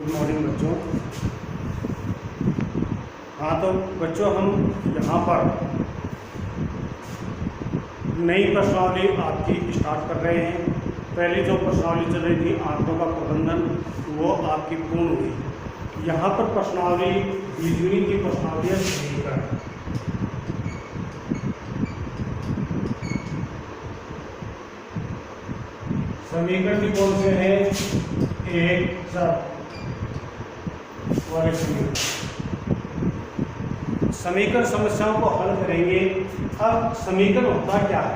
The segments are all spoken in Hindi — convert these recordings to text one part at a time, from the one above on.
गुड मॉर्निंग बच्चों। हाँ तो बच्चों, हम यहाँ पर नई प्रश्नावली आपकी स्टार्ट कर रहे हैं। पहली जो प्रश्नावली चल रही थी आंकड़ों का प्रबंधन, वो आपकी पूर्ण हुई। यहाँ पर प्रश्नावली बीजगणित की प्रश्नावली है समीकरण। समीकरण की कौन से है? एक चर वाले समीकरण समस्याओं को हल करेंगे। अब समीकरण होता क्या है,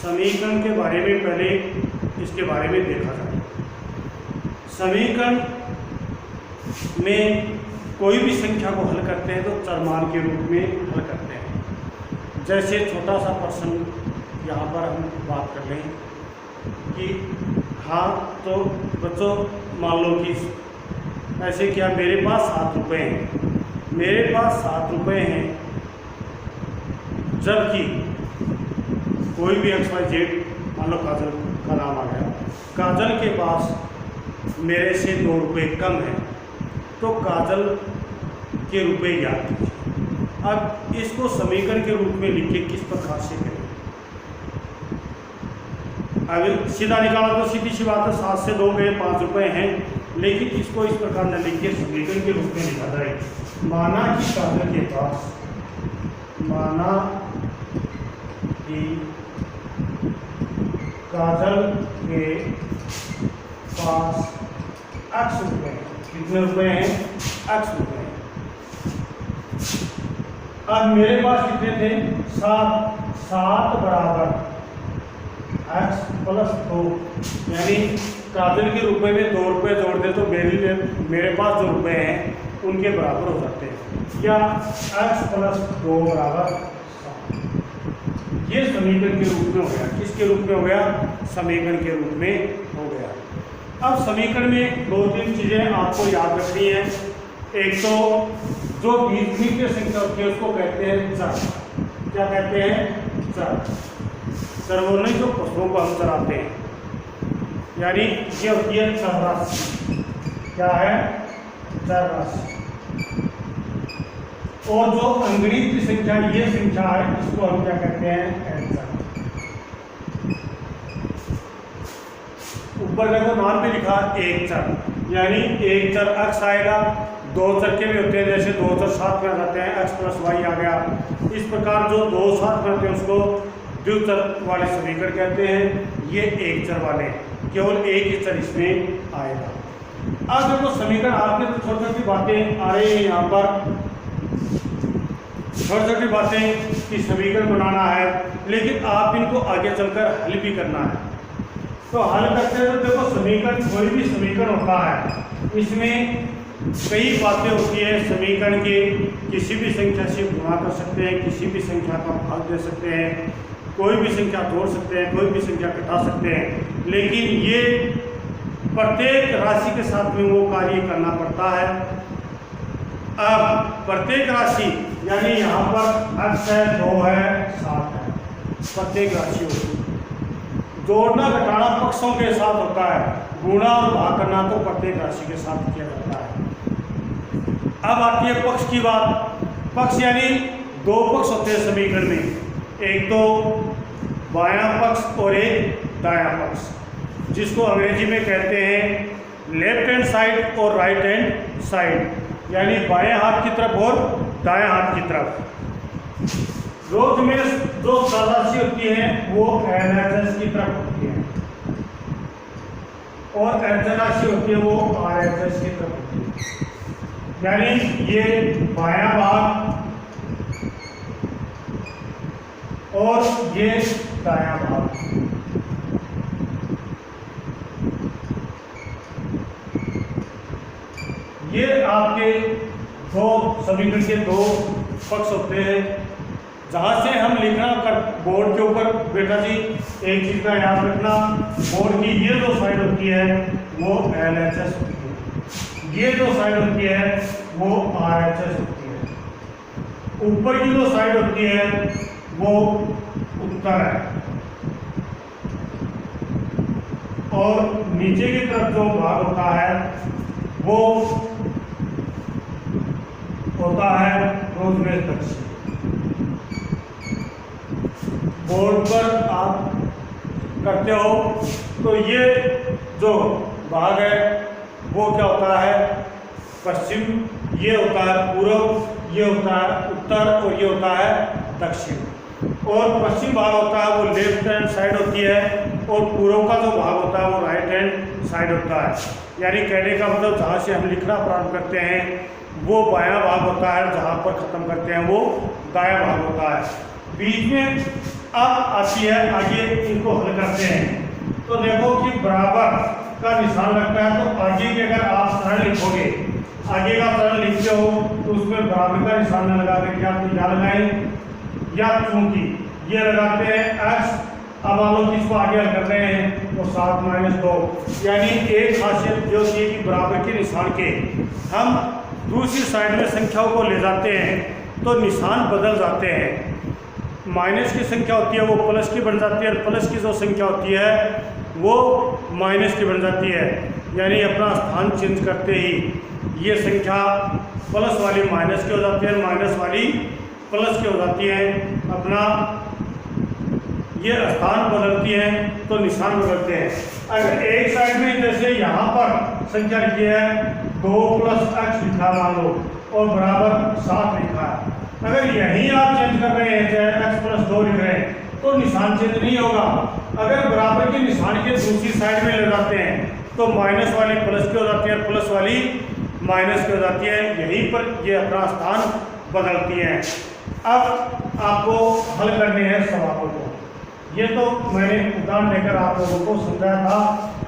समीकरण के बारे में पहले इसके बारे में देखा जाए। समीकरण में कोई भी संख्या को हल करते हैं तो चरमान के रूप में हल करते हैं। जैसे छोटा सा प्रश्न यहाँ पर हम बात कर लें कि हाँ तो बच्चों मान लो कि ऐसे क्या, मेरे पास 7 रुपये हैं, मेरे पास 7 रुपये हैं, जबकि कोई भी XYZ, मान लो काजल का नाम आ गया, काजल के पास मेरे से 2 रुपये कम है, तो काजल के रुपये ज्ञात कीजिए। अब इसको समीकरण के रूप में लिखिए, किस प्रकार से करें। अगर सीधा निकाला तो सीधी सी बात है, 7 से 2 गए, 5 रुपये हैं, लेकिन इसको इस प्रकार न लिखिए, समीकरण के रूप में लिखा जाए। माना कि काजल के पास, माना कि काजल के पास x रुपये, कितने रुपये हैं? x रुपये। अब मेरे पास कितने थे? 7 बराबर x प्लस 2, यानी काजल के रुपए में 2 रुपये जोड़ दे तो मेरे पास जो रुपए हैं उनके बराबर हो जाते हैं। क्या? x प्लस 2 बराबर 7। ये समीकरण के रूप में हो गया। किसके रूप में हो गया? समीकरण के रूप में हो गया। अब समीकरण में 2-3 चीज़ें आपको याद रखनी है। एक तो जो बीजगणितीय संख्या होती है उसको कहते हैं चर। क्या कहते हैं? चर। चर वो नहीं जो पशुओं को हम चराते हैं, यानी ये होती है चर राशि। क्या है? चर राशि। और जो अंगणित की संख्या, ये संख्या है, इसको हम क्या कहते हैं? एंचर। ऊपर देखो नाम पे लिखा एक चर, यानी एक चर x आएगा। 2 चर के भी होते हैं, जैसे 2 चर साथ में आ जाते हैं, x प्लस y आ गया। इस प्रकार जो 2 साथ में आते हैं उसको द्विचर वाले समीकरण कहते हैं। ये एक चर वाले, केवल एक ही चर इसमें आएगा। अब देखो समीकरण आपके तो छोटी छोटी बातें आ रही हैं यहाँ पर, छोटी छोटी बातें कि समीकरण बनाना है, लेकिन आप इनको आगे चलकर हल भी करना है। तो हल करते हैं तो देखो समीकरण, कोई भी समीकरण होता है, इसमें कई बातें होती है। समीकरण के किसी भी संख्या से गुणा कर सकते हैं, किसी भी संख्या का भाग दे सकते हैं, कोई भी संख्या जोड़ सकते हैं, कोई भी संख्या घटा सकते हैं, लेकिन ये प्रत्येक राशि के साथ में वो कार्य करना पड़ता है। अब प्रत्येक राशि, यानी यहाँ पर x है, 2 है, 7 है, प्रत्येक राशि होती है। जोड़ना घटाना पक्षों के साथ होता है, गुणा और भाग करना तो प्रत्येक राशि के साथ किया जाता है। अब आती है पक्ष की बात। पक्ष यानी 2 पक्ष होते हैं समीकरण में, एक तो बायां पक्ष और एक दायां पक्ष, जिसको अंग्रेजी में कहते हैं लेफ्ट हैंड साइड और राइट हैंड साइड, यानी बाएं हाथ की तरफ और दायां हाथ की तरफ। रोज में जो राशि होती है वो LHS की तरफ होती है, और एंचर राशि होती है वो RHS की तरफ होती है। यानी ये बायां भाग और ये दायां भाग। ये आपके दो समीकरण के 2 पक्ष होते हैं। जहाँ से हम लिखना कर बोर्ड के ऊपर, बेटा जी एक चीज़ का याद रखना, बोर्ड की ये जो साइड होती है वो LHS होती है, ये जो साइड होती है वो RHS होती है, ऊपर की जो साइड होती है वो उत्तर है, और नीचे की तरफ जो भाग होता है वो होता है रोजमेर तक्षक। बोर्ड पर आप करते हो तो ये जो भाग है वो क्या होता है पश्चिम, ये होता है पूर्व, ये होता है उत्तर और ये होता है दक्षिण। और पश्चिम भाग होता है वो लेफ्ट हैंड साइड होती है और पूर्व का जो भाग होता है वो राइट हैंड साइड होता है। यानी कहने का मतलब जहाँ से हम लिखना प्रारंभ करते हैं वो बायां भाग होता है, जहाँ पर ख़त्म करते हैं वो दायां भाग होता है। बीच में अब आती है आगे, इनको हल करते हैं तो देखो कि बराबर का निशान लगता है। तो आगे की अगर आप सरल लिखोगे, आगे का सरल लिखते हो तो उसमें बराबर का निशान न लगा के क्या तो या लगाएं या चूंकि ये लगाते हैं x। अब मान लो कि इसको आगे हल कर रहे हैं तो 7 - 2, यानी एक खासियत जो थी कि बराबर के निशान के हम दूसरी साइड में संख्याओं को ले जाते हैं तो निशान बदल जाते हैं। माइनस की संख्या होती है वो प्लस की बन जाती है और प्लस की जो संख्या होती है वो माइनस की बन जाती है। यानी अपना स्थान चेंज करते ही ये संख्या प्लस वाली माइनस की हो जाती है, माइनस वाली प्लस की हो जाती है। अपना ये स्थान बदलती है तो निशान बदलते हैं। अगर एक साइड में जैसे यहाँ पर संख्या लिखी है 2 + x लिखा मान लो और बराबर 7 लिखा है, अगर यहीं आप चेंज कर रहे हैं चाहे x + 2 लिख रहे हैं तो निशान चेंज नहीं होगा। अगर बराबर के निशान के दूसरी साइड में ले जाते हैं तो माइनस वाली प्लस की हो जाती है, प्लस वाली माइनस की हो जाती है। यहीं पर ये अपना स्थान बदलती हैं। अब आपको हल करने हैं सवालों को। ये तो मैंने उदाहरण देकर आप लोगों को समझाया था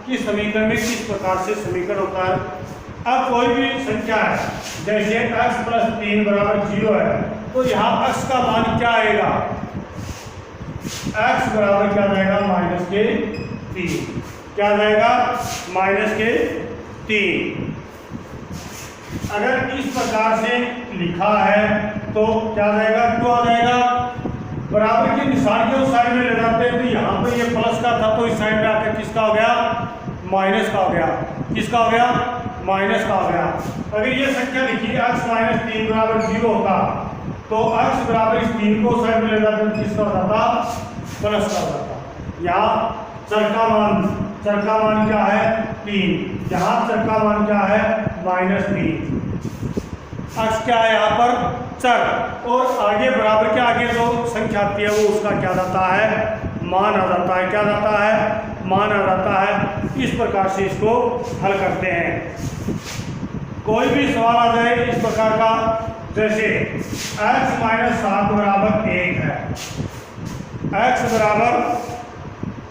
कि समीकरण में किस प्रकार से समीकरण होता है। अब कोई भी संख्या है जैसे x + 3 = 0 है तो यहाँ x का मान क्या आएगा, x बराबर क्या जाएगा -3, क्या जाएगा -3। अगर इस प्रकार से लिखा है तो क्या जाएगा, तो आ जाएगा बराबर के निशान के उस साइड में ले जाते हैं तो यहाँ पर ये प्लस का था तो इस साइड में आकर किसका हो गया, माइनस का हो गया। किसका हो गया, माइनस का हो गया। अगर ये संख्या लिखी x - 3 = 0 होता तो x बराबर इस 3 को साइड में ले जाते तो किसका हो जाता, प्लस का हो जाता। यहाँ चर का मान क्या है 3, यहाँ चर का मान क्या है -3। x क्या है यहाँ पर चर, और आगे बराबर के आगे जो संख्या आती है वो उसका क्या जाता है, मान आ जाता है। क्या जाता है, मान आ जाता है। इस प्रकार से इसको हल करते हैं। कोई भी सवाल आ जाए इस प्रकार का, जैसे x - 7 = 1 है, x बराबर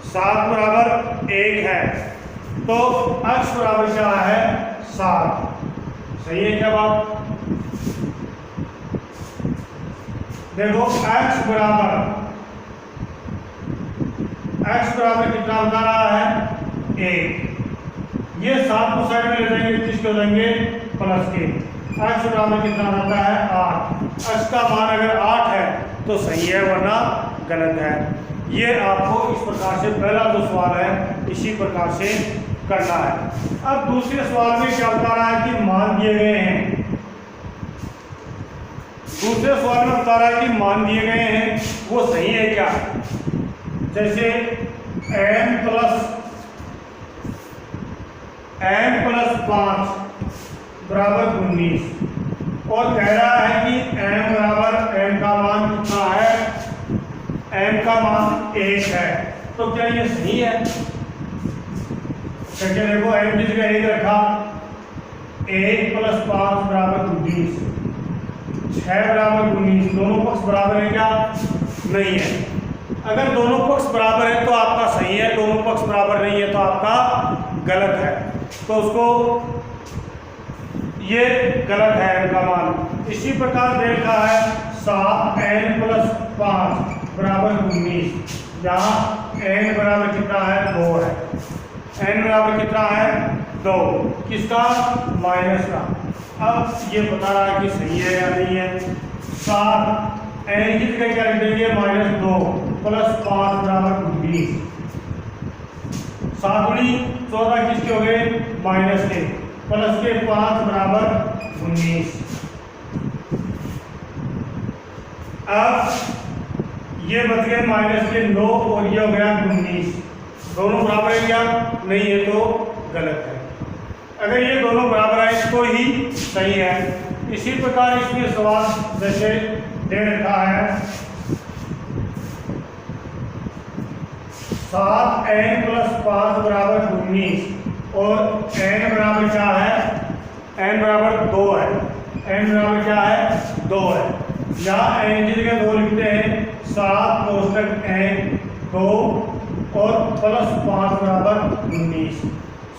7 = 1 है तो x बराबर क्या है 7। सही है क्या बात। देखो x बराबर कितना बता रहा है 1। ये 7 को साइड में ले जाएंगे किसके हो जाएंगे, प्लस के। x बराबर कितना आता है 8। x का मान अगर 8 है तो सही है वरना गलत है। ये आपको इस प्रकार से पहला जो सवाल है इसी प्रकार से करना है। अब दूसरे सवाल में क्या बता रहा है कि मान दिए गए हैं। दूसरे सवाल में बता रहा है कि मान दिए गए हैं वो सही है क्या, जैसे m + 5 = 19 और कह रहा है कि m का मान कितना है, m का मान 1 है। तो क्या ये सही है, देखो m की जगह 1 रखा, 1 + 5 = 19, 6 = 19, दोनों पक्ष बराबर है क्या, नहीं है। अगर दोनों पक्ष बराबर है तो आपका सही है, दोनों पक्ष बराबर नहीं है तो आपका गलत है। तो उसको ये गलत है m का मान। इसी प्रकार देखा है 7n + 5 = 19, जहाँ n बराबर कितना है 2 है, n बराबर कितना है 2, किसका, माइनस का। अब ये बता रहा है कि सही है या नहीं है। 7 n की जगह क्या लिख देंगे -2 + 5 = 19, 7 × 14 किसके हो गए, माइनस के। प्लस के 5 बराबर 19। अब ये बच गए माइनस के 9 और ये हो गया 19। दोनों बराबर है क्या? नहीं, ये तो गलत है। अगर ये दोनों बराबर है तो ही सही है। इसी प्रकार इसमें सवाल जैसे दे रखा है 7n + 5 बराबर 19 और n बराबर क्या है? n बराबर 2 है। n बराबर क्या है? 2 है। यहाँ n की जगह 2 लिखते हैं, 7 कोष्टक n 2 और प्लस 5 बराबर 19।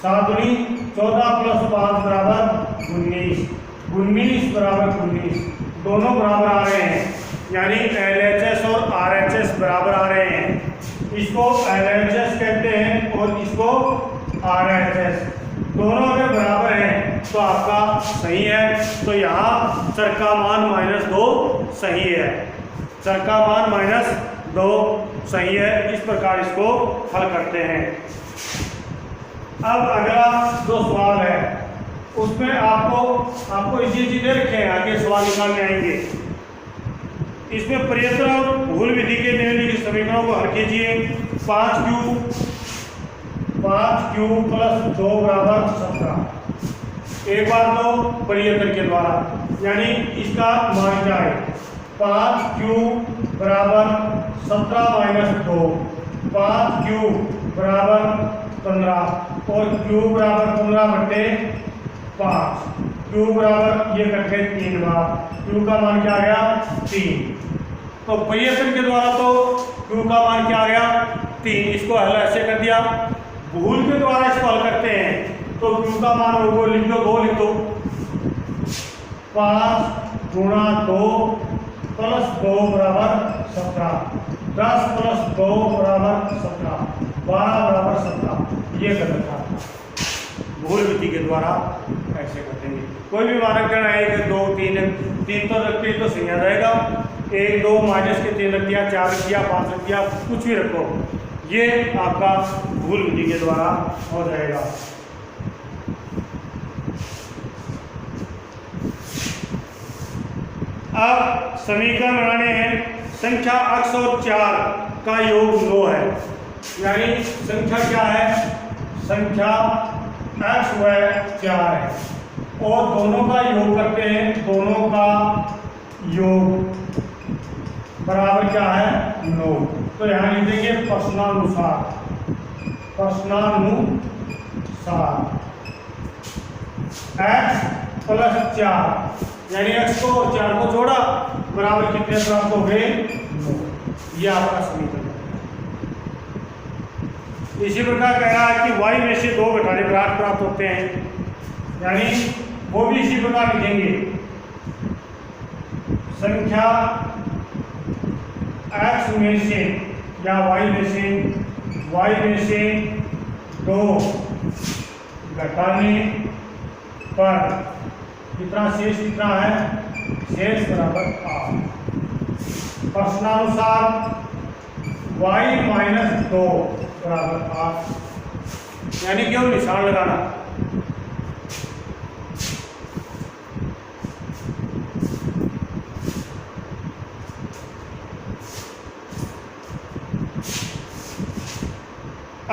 7 दूनी 14 + 5 बराबर 19। 19 बराबर 19 दोनों बराबर आ रहे हैं, यानी LHS और RHS बराबर आ रहे हैं। इसको LHS कहते हैं और इसको RHS। दोनों अगर बराबर हैं तो आपका सही है। तो यहाँ चर का मान -2 सही है। चर का मान -2 सही है। इस प्रकार इसको हल करते हैं। अब अगला जो सवाल है उसमें आपको इसी चीजें रखे हैं, आगे सवाल निकालने आएंगे। इसमें प्रयत्न और भूल विधि के निम्नलिखित समीकरणों को हल कीजिए। 5q + 2 बराबर 17। एक बार तो प्रयत्न के द्वारा, यानी इसका मान क्या है? 5q बराबर 17 - 2, 5q बराबर 15 और q बराबर 15/5। q बराबर ये करके 3 बार, q का मान क्या आ गया? 3। तो प्रयत्न के द्वारा तो q का मान क्या आ गया? 3। इसको हल ऐसे कर दिया। भूल के द्वारा इसको हल करते हैं तो q का मान वो लिख दो, 2 लिख दो। 5 × 2 + 2 बराबर 17। 10 + 2 बराबर 17। 12 बराबर 17। ये गलत था। भूल विधि के द्वारा ऐसे करेंगे। कोई भी मानक गण 1 2 3 तो रखते तो सही आ जाएगा। 1 2 माइनस के 3 रख दिया, 4 रख दिया, 5 रख दिया, कुछ भी रखो, ये आपका भूल विधि के द्वारा हो जाएगा। अब समीकरण बनाने हैं। संख्या x और 4 का योग 9 है, यानी संख्या क्या है? संख्या x व 4 है और दोनों का योग करते हैं। दोनों का योग बराबर क्या है? 9। तो यहाँ लिख देंगे प्रश्नानुसार। x + 4, यानी x को और 4 को जोड़ा, बराबर कितने प्राप्त हो गए? 9। यह आपका समीकरण है। इसी प्रकार कह रहा है कि y में से 2 घटाने पर 8 प्राप्त होते हैं, यानी वो भी इसी प्रकार लिखेंगे। संख्या x में से या y में से 2 घटाने पर कितना शेष कितना है? शेष बराबर 8। प्रश्नानुसार y - 2 बराबर 8, यानी क्यों निशान लगाना।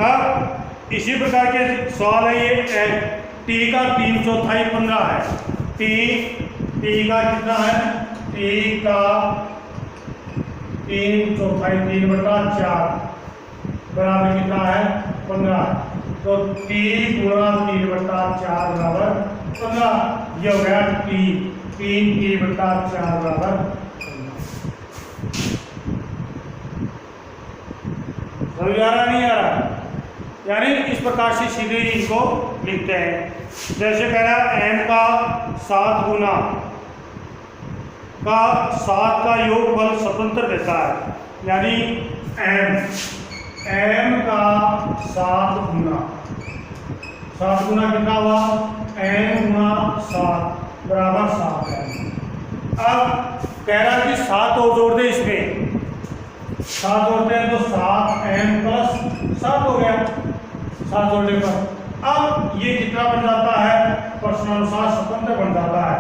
अब इसी प्रकार के सवाल है। ये t का 3/4 15 है। t का कितना है? t का 3/4 3/4 बराबर कितना है? 15। तो t × 3/4 बराबर 15। ये हो गया t 3t/4 बराबर 15। समझ आ रहा नहीं आ रहा? यानी इस प्रकार से सीधे इनको लिखते हैं। जैसे कह रहा है m का 7 गुना का 7 का योगफल स्वतंत्र देता है, यानी m का 7 गुना कितना हुआ? m × 7 बराबर 7 है। अब कह रहा है कि 7 और जोड़ दे, इसमें 7 जोड़ते हैं तो 7m + 7 हो गया 7 जोड़ने पर। अब ये कितना बन जाता है? प्रश्नानुसार स्वतंत्र बन जाता है।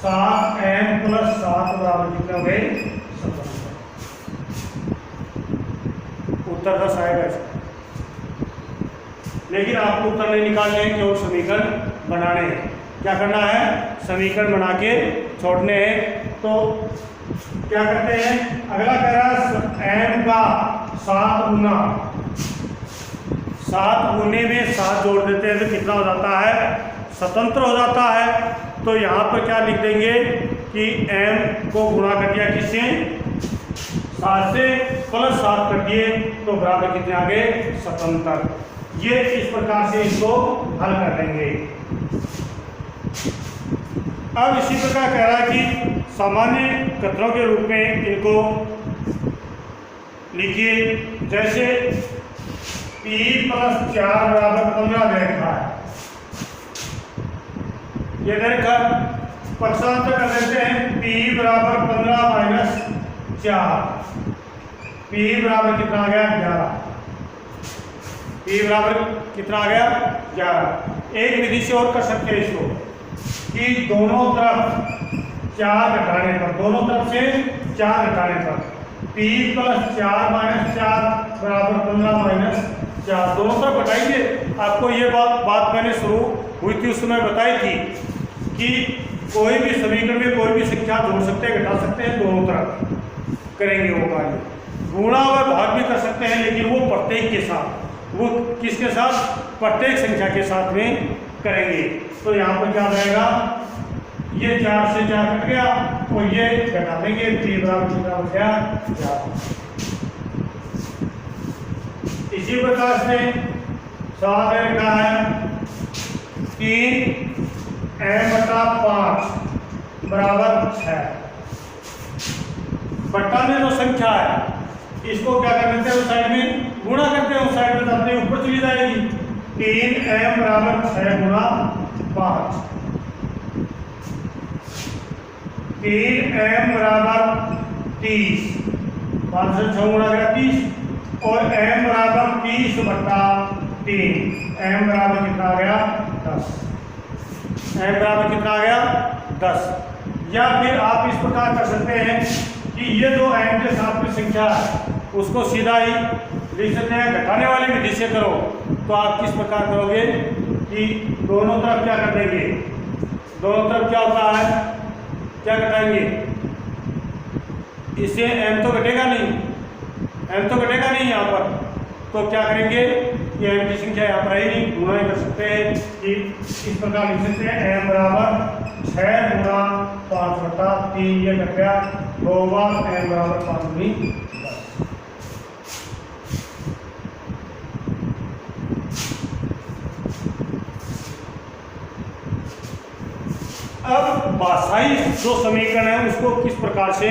7m + 7 बराबर कितने हो गए? 17। उत्तर 10 आएगा इसका। लेकिन आपको उत्तर नहीं निकालने हैं, केवल समीकरण बनाने हैं। क्या करना है? समीकरण बना के छोड़ने हैं। तो क्या करते हैं? अगला कह रहा है m का 7 गुना, 7 गुने में 7 जोड़ देते हैं तो कितना हो जाता है? स्वतंत्र हो जाता है। तो यहाँ पर क्या लिख देंगे कि m को गुणा कर दिया किससे? 7 से, प्लस 7 कर दिए तो बराबर कितने आ गए? स्वतंत्र। ये इस प्रकार से इसको हल कर देंगे। अब इसी प्रकार कह रहा है कि सामान्य कथनों के रूप में इनको लिखिए। जैसे p + 4 बराबर 15 दे रखा है, ये दे रखा, पक्षांतर कर देते हैं। p बराबर 15 - 4, p बराबर कितना आ गया? 11। p बराबर कितना आ गया? 11। एक विधि से और कर सकते हैं इसको कि दोनों तरफ 4 घटाने पर, दोनों तरफ से 4 घटाने पर p + 4 - 4 बराबर 15 - 4, दोनों तरफ घटाएंगे। आपको ये बात मैंने शुरू हुई थी उस समय बताई थी कि कोई भी समीकरण में कोई भी संख्या जोड़ सकते हैं, घटा सकते हैं, दोनों तरफ करेंगे वो कार्य। गुणा व भाग भी कर सकते हैं, लेकिन वो प्रत्येक के साथ, वो किसके साथ? प्रत्येक संख्या के साथ में करेंगे। तो यहाँ पर क्या रहेगा? ये 4 से 4 कट गया और ये घटा देंगे, p बराबर कितना हो गया? 4। इसी प्रकार से सवाल का है 3m/5 बराबर 6। बट्टा में जो संख्या है इसको क्या कर देते हैं? उस साइड में गुणा करते हैं, उस साइड में जाते हैं, ऊपर चली जाएगी। 3m बराबर 6 गुणा 5, 3m बराबर 30, 5 से 6 गुणा करा 30, और m बराबर 30/3, m बराबर कितना आ गया? 10। m बराबर कितना आ गया? 10। या फिर आप इस प्रकार कर सकते हैं कि ये जो m के साथ में संख्या है उसको सीधा ही लिख सकते हैं। घटाने वाली विधि से करो तो आप किस प्रकार करोगे कि दोनों तरफ क्या कर देंगे? दोनों तरफ क्या होता है? क्या घटाएंगे? इससे m तो घटेगा नहीं, m तो घटेगा नहीं यहाँ पर, तो क्या करेंगे? ये m की संख्या यहाँ पर आई नहीं, गुणा कर सकते हैं कि इस प्रकार लिख सकते हैं m बराबर 6 गुणा 5/3, ये घट गया 2 बार, m बराबर 5 गुनी 10। अब भाषाई जो समीकरण है उसको किस प्रकार से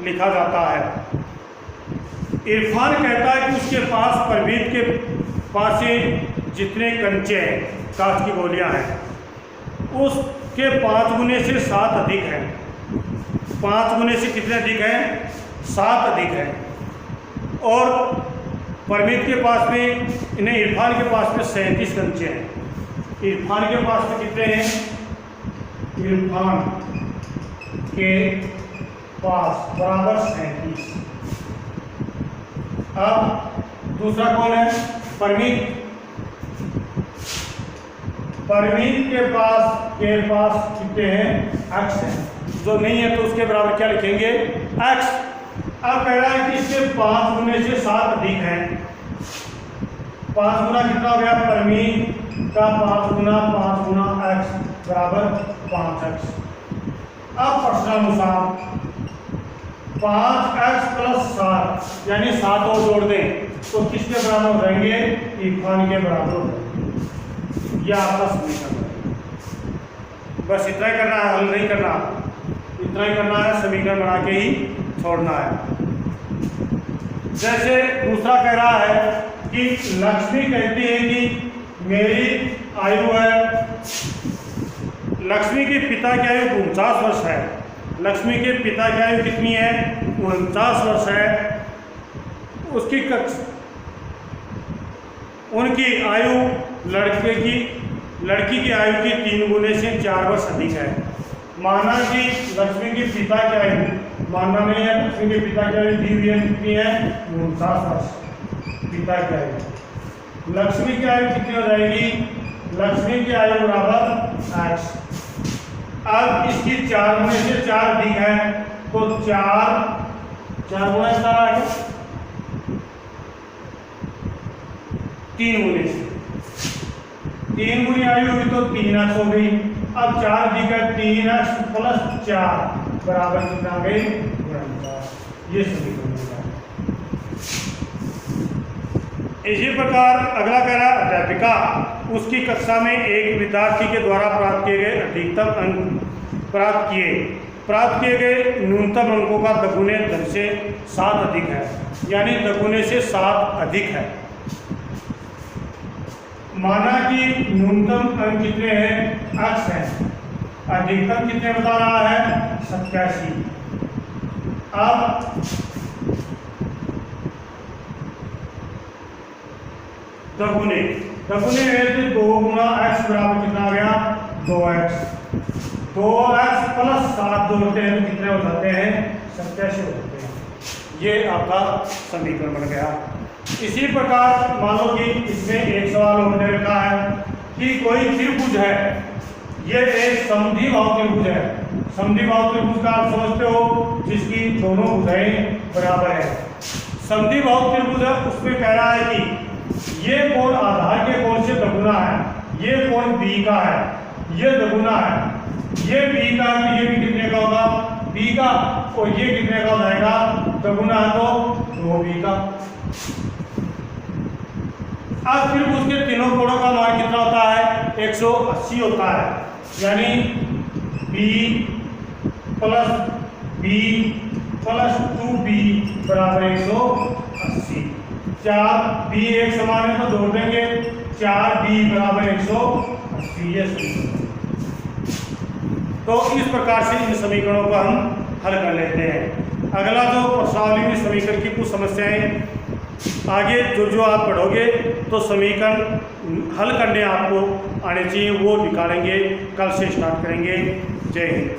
लिखा जाता है? इरफान कहता है कि उसके पास परवीन के पास से जितने कंचे हैं, कांच की गोलियां हैं, उसके 5 गुने से 7 अधिक हैं। 5 गुने से कितने अधिक हैं? 7 अधिक हैं। और परमीत के पास में, इन्हें इरफान के पास में 37 कंचे हैं। इरफान के पास में कितने हैं? इरफान के पास बराबर 37। अब दूसरा कौन है? परमीत। परमीत के पास कितने हैं? x है। जो नहीं है तो उसके बराबर क्या लिखेंगे? x। अब कह रहा है कि इसके 5 गुने से 7 अधिक है। 5 गुना कितना हो गया? परमीत का 5 गुना x बराबर 5x। अब प्रश्नानुसार 5x + 7 यानी 7 और जोड़ दें तो किसके बराबर हो जाएंगे? इरफान के बराबर हो जाएंगे। यह आपका समीकरण है। बस इतना ही करना है, हल नहीं करना, इतना ही करना है, समीकरण बना के ही छोड़ना है। जैसे दूसरा कह रहा है कि लक्ष्मी कहती है कि मेरी आयु है, लक्ष्मी के पिता की आयु 49 वर्ष है। लक्ष्मी के पिता की आयु कितनी है? 49 वर्ष है। उसकी उनकी आयु लड़के की लड़की की आयु की 3 गुने से 4 वर्ष अधिक है। माना कि लक्ष्मी के पिता की आयु, मानना नहीं है, लक्ष्मी के पिता की आयु दी हुई है, कितनी है? 49 वर्ष पिता की आयु। लक्ष्मी की आयु कितनी हो जाएगी? लक्ष्मी की आयु बराबर x। अब इसकी 4 गुने से 4 अधिक है, तो 4 गुना इसका आ गया 3 गुने से, 3 गुनी आयु हुई तो 3x हो गई। अब 4 अधिक है, 3x प्लस 4 बराबर कितना आ गई? 49। ये समीकरण होगा। इसी प्रकार अगला कह रहा है अध्यापिका उसकी कक्षा में एक विद्यार्थी के द्वारा प्राप्त किए गए अधिकतम अंक प्राप्त किए गए न्यूनतम अंकों का दोगुने धन से 7 अधिक है, यानी दोगुने से 7 अधिक है। माना कि न्यूनतम अंक कितने हैं? x है, अधिकतम कितने बता रहा है? 87। अब दोगुने है तो 2 गुना x बराबर कितना आ गया? 2x। 2x प्लस 7 जोड़ते हैं तो कितने हो जाते हैं? 87 हो जाते हैं। ये आपका समीकरण बन गया। इसी प्रकार मान लो कि इसमें एक सवाल हमने रखा है कि कोई त्रिभुज है, ये एक समद्विबाहु त्रिभुज है। समद्विबाहु त्रिभुज का आप समझते हो, जिसकी दोनों भुजाएं बराबर है। समद्विबाहु त्रिभुज है, उसमें कह रहा है कि ये कोण आधार के कोण से दोगुना है, ये कोण B का है, ये दोगुना है, ये B का है तो ये भी कितने का होगा? B का, और ये कितने का हो जाएगा? दोगुना है तो 2B का। अब फिर उसके तीनों कोणों का मान कितना होता है? 180 होता है, यानी B प्लस 2B बराबर 180। 4B एक समान है तो जोड़ देंगे, 4B बराबर 180। ये तो इस प्रकार से इन समीकरणों को हम हल कर लेते हैं। अगला जो प्रश्नावली में समीकरण की कुछ समस्याएं आगे जो आप पढ़ोगे तो समीकरण हल करने आपको आने चाहिए, वो निकालेंगे, कल से स्टार्ट करेंगे। जय हिंद।